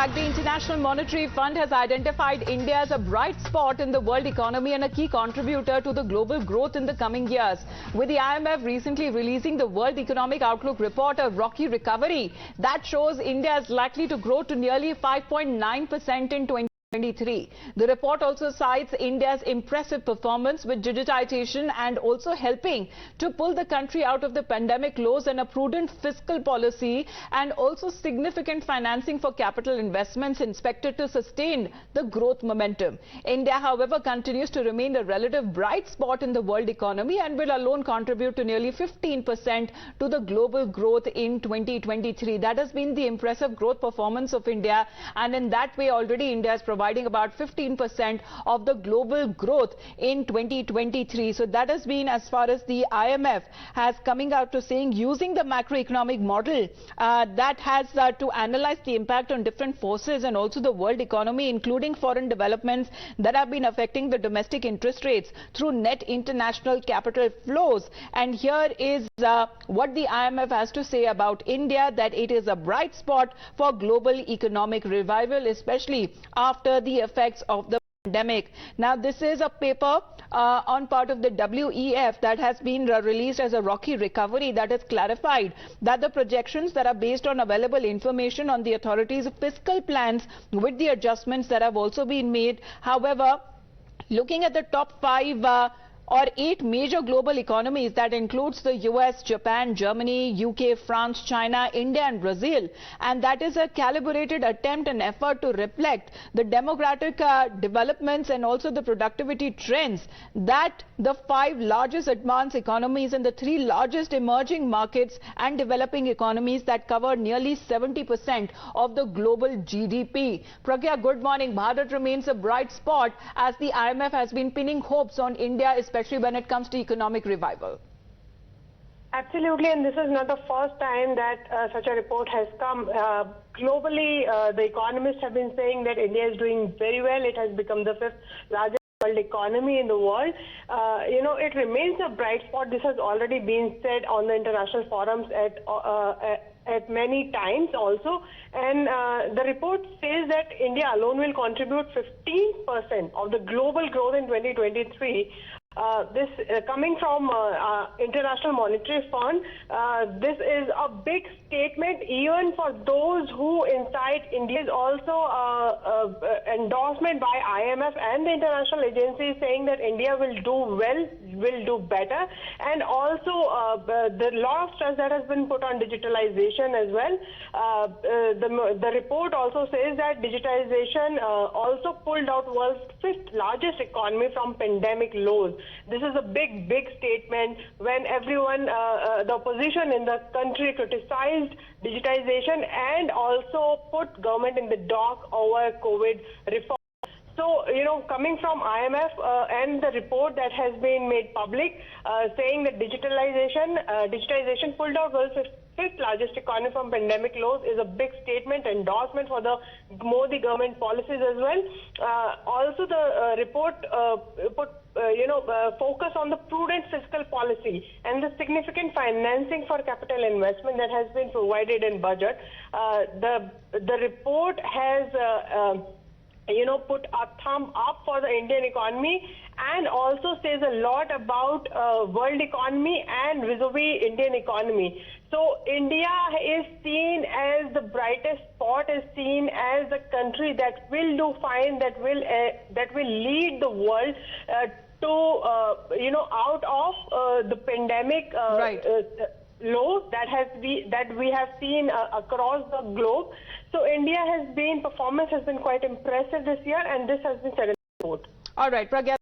back. The International Monetary Fund has identified India as a bright spot in the world economy and a key contributor to the global growth in the coming years. With the IMF recently releasing the World Economic Outlook report, a rocky recovery that shows India is likely to grow to nearly 5.9% in 2023. The report also cites India's impressive performance with digitization and also helping to pull the country out of the pandemic lows, and a prudent fiscal policy and also significant financing for capital investments expected to sustain the growth momentum. India, however, continues to remain a relative bright spot in the world economy and will alone contribute to nearly 15% to the global growth in 2023. That has been the impressive growth performance of India, and in that way already India is providing about 15% of the global growth in 2023. So that has been as far as the IMF has coming out to saying, using the macroeconomic model that has to analyze the impact on different forces and also the world economy, including foreign developments that have been affecting the domestic interest rates through net international capital flows. And here is what the IMF has to say about India, that it is a bright spot for global economic revival, especially after the effects of the pandemic. Now, this is a paper on part of the WEF that has been released as a rocky recovery that has clarified that the projections that are based on available information on the authorities' fiscal plans with the adjustments that have also been made. However, looking at the top 5 or 8 major global economies, that includes the US, Japan, Germany, UK, France, China, India and Brazil, and that is a calibrated attempt and effort to reflect the democratic developments and also the productivity trends that the 5 largest advanced economies and the 3 largest emerging markets and developing economies that cover nearly 70% of the global GDP. Pragya, good morning. Bharat remains a bright spot as the IMF has been pinning hopes on India, especially when it comes to economic revival. Absolutely, and this is not the first time that such a report has come. Globally, the economists have been saying that India is doing very well. It has become the 5th largest world economy in the world. It remains a bright spot. This has already been said on the international forums at many times also, and the report says that India alone will contribute 15% of the global growth in 2023. This coming from International Monetary Fund, this is a big statement even for those who incite India. Is also endorsement by IMF and the international agencies saying that India will do well, will do better, and also the lot of stress that has been put on digitalization as well. The report also says that digitization also pulled out world's 5th largest economy from pandemic lows. This is a big statement when everyone, the opposition in the country, criticized digitization and also put government in the dock over COVID reform. So, coming from IMF and the report that has been made public, saying that digitization pulled out world's 5th largest economy from pandemic lows, is a big statement, endorsement for the Modi government policies as well. Also, the report put focus on the prudent fiscal policy and the significant financing for capital investment that has been provided in budget. The report has put a thumb up for the Indian economy and also says a lot about world economy and vis-a-vis Indian economy. So India is seen as the brightest spot, is seen as the country that will do fine, that will lead the world out of the pandemic low that we have seen across the globe. So India's performance has been quite impressive this year, and this has been said in the report. All right, Pragya.